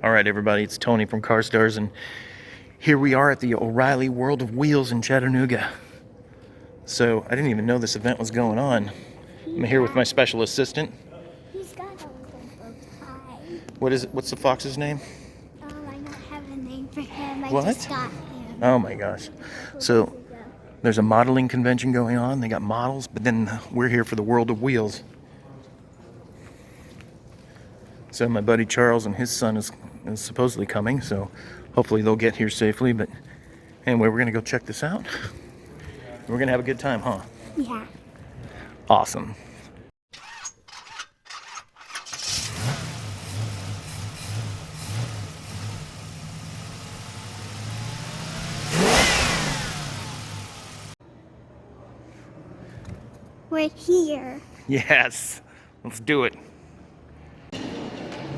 All right, everybody, it's Tony from Car Stars, and here we are at the O'Reilly World of Wheels in Chattanooga. So I didn't even know this event was going on. I'm here with my special assistant. He's got a little bow tie. What's the fox's name? I don't have a name for him. What? I just got him. Oh my gosh. So there's a modeling convention going on. They got models, but then we're here for the World of Wheels. So my buddy Charles and his son is supposedly coming, so hopefully they'll get here safely. But anyway, we're gonna go check this out. We're gonna have a good time, huh? Yeah. Awesome. We're here. Yes, let's do it.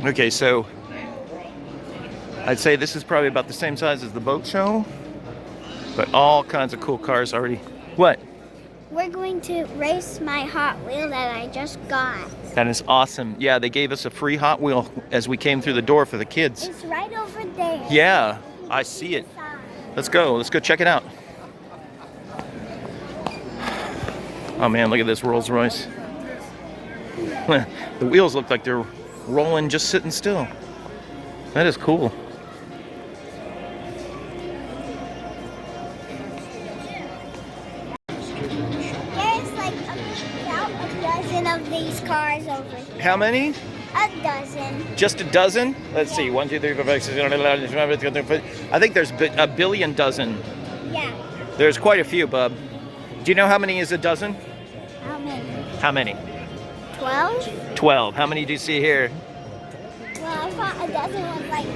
Okay, so I'd say this is probably about the same size as the boat show, but all kinds of cool cars already. What? We're going to race my Hot Wheel that I just got. That is awesome. Yeah, they gave us a free Hot Wheel as we came through the door for the kids. It's right over there. Yeah, I see it. Let's go check it out. Oh man, look at this Rolls Royce. The wheels look like they're rolling just sitting still. That is cool. There's like about a dozen of these cars over here. How many? A dozen. Just a dozen? Let's see. 1, 2, 3, 4, 5, 6, 7, 8, 9, 10, 11, 12. I think there's a billion dozen. Yeah. There's quite a few, bub. Do you know how many is a dozen? How many? How many? 12? 12. How many do you see here? Well, I thought a dozen was like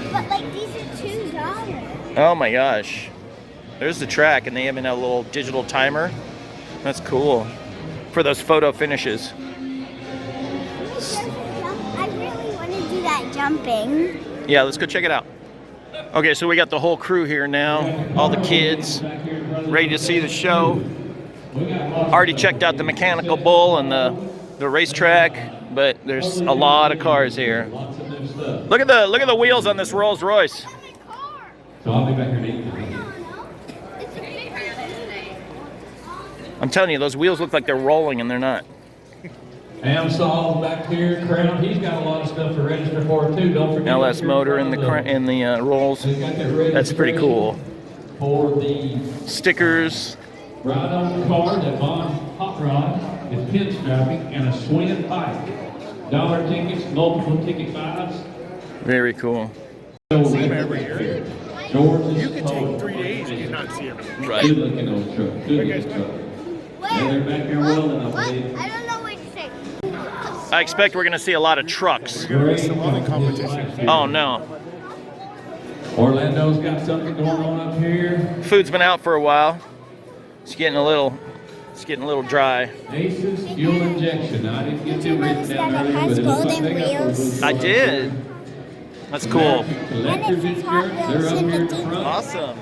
5. But like these are $2. Oh my gosh. There's the track, and they have a little digital timer. That's cool. For those photo finishes. I really want to do that jumping. Yeah, let's go check it out. Okay, so we got the whole crew here now. All the kids ready to see the show. Already checked out the mechanical bull and the racetrack, but there's a lot of cars here. Look at the wheels on this Rolls Royce. So I'll be back here at 8. I'm telling you, those wheels look like they're rolling, and they're not. Amsol's back here, Crown. He's got a lot of stuff to register for too. Don't forget. LS motor in the Rolls. That's pretty cool. For the Stickers. ride on the car, that Bond hot rod is pinstriping and a swing bike. Dollar tickets, multiple ticket buys. Very cool. See him every year. George You could take 3 days and not see him. Right. Good looking old truck. Good looking truck. Yeah, they're back here welding, I believe. I don't know what to say. I expect we're going to see a lot of trucks. Great competition. Oh no. Orlando's got something going on up here. Food's been out for a while. It's getting a little dry. Aces fuel injection. I didn't get Did you them written notice down that it earlier, has but it looks like golden they got wheels? those. I did. That's cool. Collector's And it says Hot insurance. Wheels They're up in here the in the deep. front. Awesome.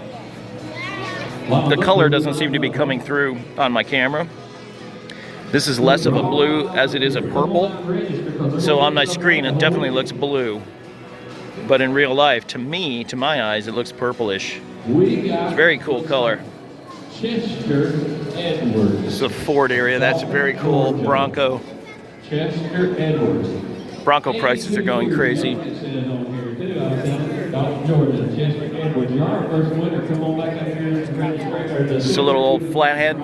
Wow, The look, color doesn't seem to be coming through on my camera. This is less of a blue as it is a purple. So on my screen, it definitely looks blue. But in real life, to my eyes, it looks purplish. We got Very cool color. Chester Edwards. This is a Ford area. That's very cool. Bronco. Chester Edwards. Bronco prices are going crazy. It says on here too. I was telling Dr. Jordan, Chester Edwards. You're our first winner. Come on back up here and register. Just a little old flathead.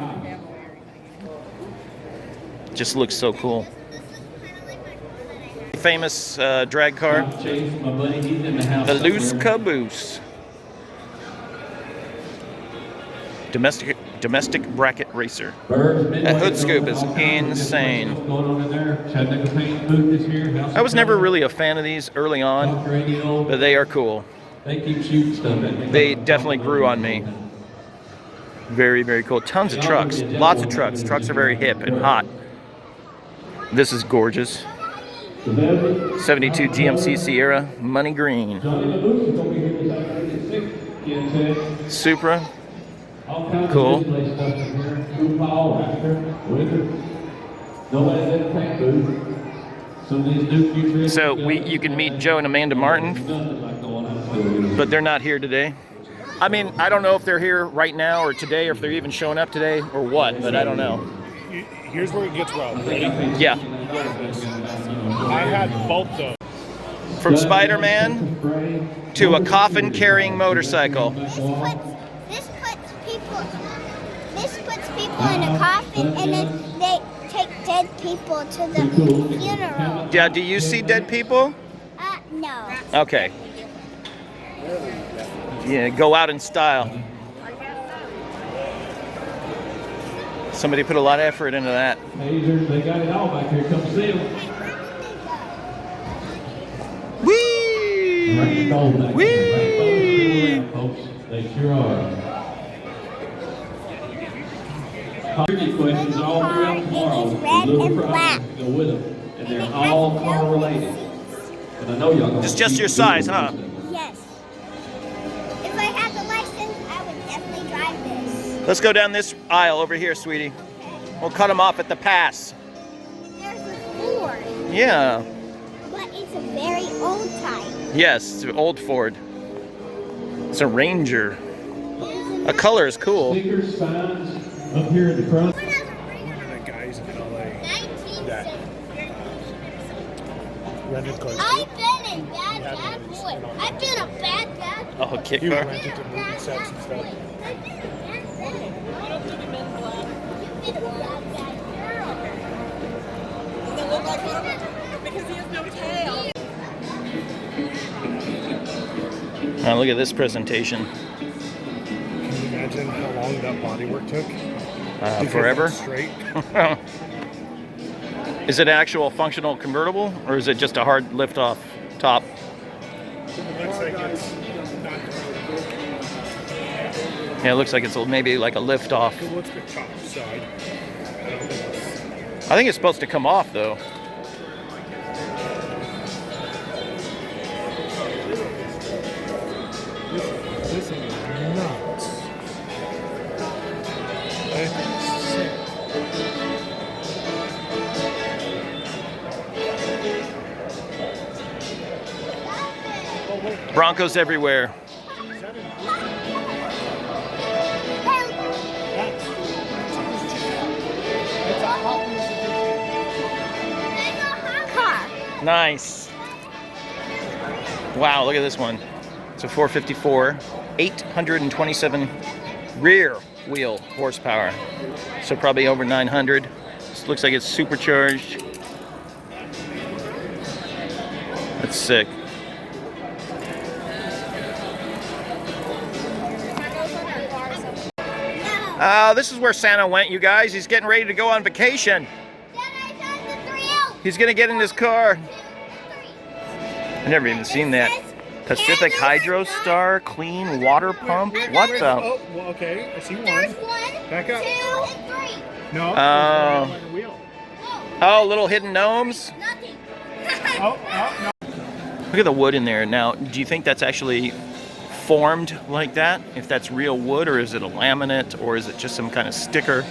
Just looks so cool. Famous drag car, Chase, my buddy, he's in the house. the Loose somewhere. Caboose. Domestic bracket racer. Birds, That hood Midway, scoop is all kinds of insane. stuff going on in there. Chattanooga paint booth this year. House I was of never Color, really a fan of these early on, Talk radio. but they are cool. They keep shooting stuff at me. They definitely grew on me. Very, very cool. Tons of trucks. Lots of trucks. Trucks are very hip and hot. This is gorgeous. 72 GMC Sierra, money green. Supra, cool. Nobody at the paint booth. Some of these new futurists So you can meet Joe and Amanda Martin, nothing like going out there. but they're not here today. I mean, I don't know if they're here right now or today, or if they're even showing up today or what, but I don't know. Here's where it gets rough. Ready? Yeah. I had both those. From Spider-Man to a coffin-carrying motorcycle. This puts people in a coffin, and then they take dead people to the funeral. Yeah, do you see dead people? No. Okay. Yeah, go out in style. Somebody put a lot of effort into that. Hazers, they got it all back here. Come see them. Whee! Rainbow back Whee! here. Rainbows still around, folks. They sure are. Trivia questions all throughout tomorrow. It is red Little and prizes black. to go with them, and they're all car related. And I know y'all gonna Just your size, huh? Yes. If I had the license, I would definitely drive this. Let's go down this aisle over here, sweetie. We'll cut them off at the pass. There's a Ford, Yeah. but it's a very old type. Yes, it's an old Ford. It's a Ranger. A color is cool. Stickers, signs up here at the front. One of the guys in LA that rented cars. I've been a bad boy. I've been a bad boy. Oh, kid He would car. rent it to movie sets and stuff. I've been a bad boy. You've been a bad girl. Does it look like him? Because he has no tail. Oh, look at this presentation. Can you imagine how long that bodywork took? To get Forever. that straight. Is it an actual functional convertible, or is it just a hard lift-off top? It looks like it's not. Yeah, it looks like it's maybe like a lift-off. It looks the top side. I don't think it's. I think it's supposed to come off, though. This thing is nuts. I think it's sick. Broncos everywhere. Car. Nice. Wow, look at this one. It's a 454, 827 rear wheel horsepower. So probably over 900. This looks like it's supercharged. That's sick. This is where Santa went, you guys. He's getting ready to go on vacation. He's gonna get in his car. I've never even seen that. Pacific Hydro Star clean water pump. What the? Oh, well, okay. I see one. There's 1, Back 2, up. and 3. No. Oh. there's one on the wheel. Oh, little hidden gnomes. Nothing. Oh, no. Look at the wood in there. Now, do you think that's actually formed like that? If that's real wood, or is it a laminate, or is it just some kind of sticker?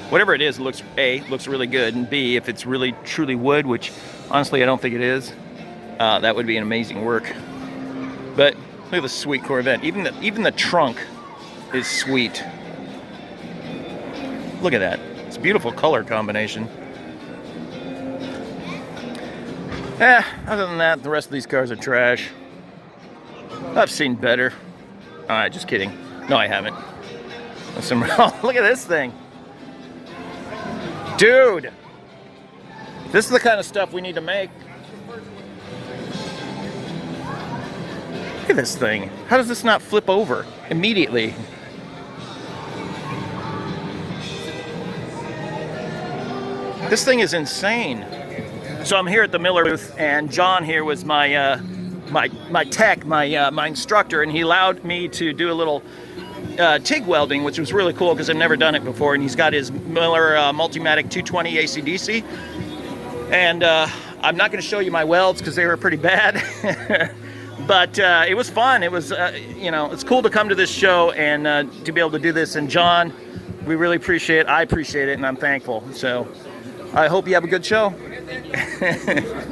Whatever it is, it looks looks really good, and B, if it's really truly wood, which honestly I don't think it is, that would be an amazing work. But look at the sweet Corvette. Even the trunk is sweet. Look at that. It's a beautiful color combination. Other than that, the rest of these cars are trash. I've seen better. Just kidding. No, I haven't. Oh, look at this thing. Dude! This is the kind of stuff we need to make. Look at this thing. How does this not flip over immediately? This thing is insane. So I'm here at the Miller booth, and John here was my my tech, my instructor, and he allowed me to do a little TIG welding, which was really cool because I've never done it before. And he's got his Miller Multimatic 220 AC/DC, and I'm not going to show you my welds because they were pretty bad. But it was fun. It was, it's cool to come to this show and to be able to do this. And John, we really appreciate it. I appreciate it, and I'm thankful. So I hope you have a good show.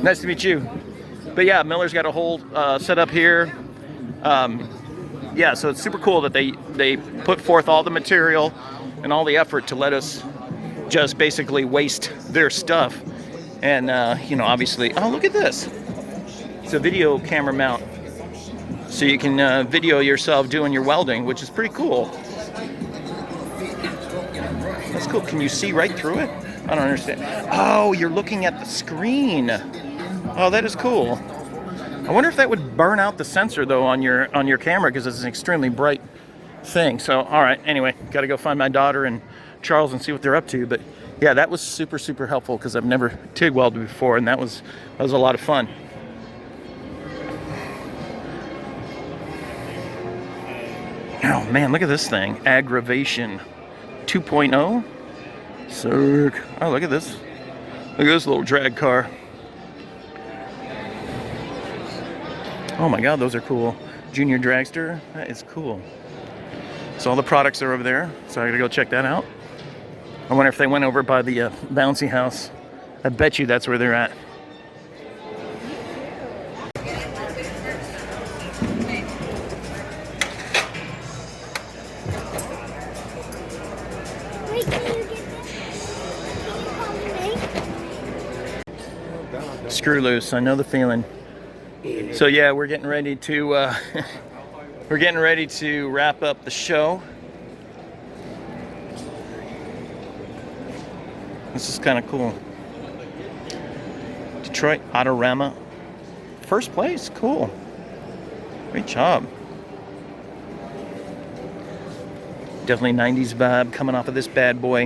Nice to meet you. But yeah, Miller's got a whole set up here. Yeah, so it's super cool that they put forth all the material and all the effort to let us just basically waste their stuff. And you know, obviously, oh, look at this. It's a video camera mount. So you can video yourself doing your welding, which is pretty cool. That's cool. Can you see right through it? I don't understand. Oh, you're looking at the screen. Oh, that is cool. I wonder if that would burn out the sensor though on your camera, because it's an extremely bright thing. So, all right. Anyway, got to go find my daughter and Charles and see what they're up to. But yeah, that was super helpful because I've never TIG welded before, and that was a lot of fun. Oh man, look at this thing. Aggravation 2.0. Sick. Oh, look at this. Look at this little drag car. Oh my God, those are cool. Junior Dragster. That is cool. So all the products are over there. So I gotta go check that out. I wonder if they went over by the bouncy house. I bet you that's where they're at. Wait, can you get this? Can you call me? Screw loose. I know the feeling. So yeah, we're getting ready to wrap up the show. This is kind of cool. Detroit Autorama, first place. Cool. Great job. Definitely 90s vibe coming off of this bad boy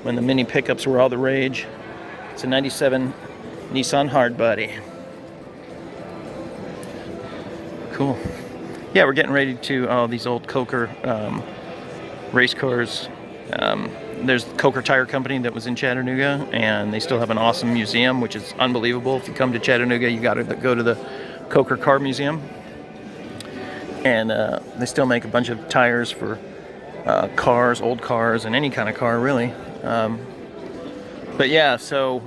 when the mini pickups were all the rage. It's a 97 Nissan Hardbody. Cool. Yeah, we're getting ready to these old Coker race cars. There's the Coker Tire Company that was in Chattanooga, and they still have an awesome museum, which is unbelievable. If you come to Chattanooga, you got to go to the Coker Car Museum. And they still make a bunch of tires for cars, old cars, and any kind of car, really. But yeah, so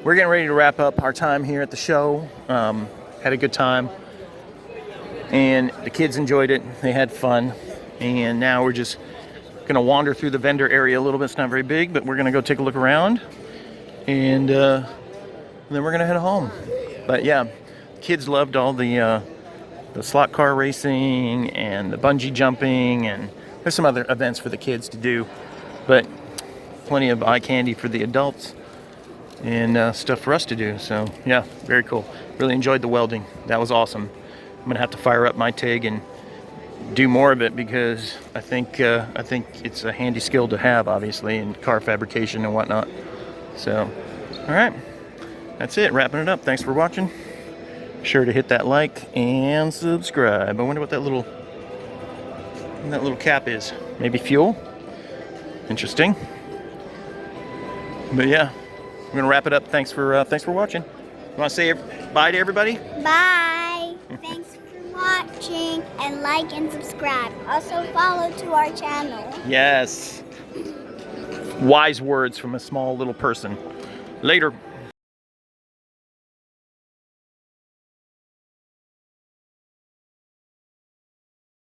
we're getting ready to wrap up our time here at the show. Had a good time. And the kids enjoyed it. They had fun. And now we're just going to wander through the vendor area a little bit. It's not very big, but we're going to go take a look around. And then we're going to head home. But yeah, kids loved all the slot car racing and the bungee jumping. And there's some other events for the kids to do. But plenty of eye candy for the adults and stuff for us to do. So yeah, very cool. Really enjoyed the welding. That was awesome. I'm gonna have to fire up my TIG and do more of it because I think it's a handy skill to have, obviously, in car fabrication and whatnot. So, all right, that's it. Wrapping it up. Thanks for watching. Sure to hit that like and subscribe. I wonder what that little cap is. Maybe fuel. Interesting. But yeah, we're gonna wrap it up. Thanks for watching. You want to say bye to everybody? Bye. Thanks for watching, and like and subscribe. Also follow to our channel. Yes. Wise words from a small little person. Later.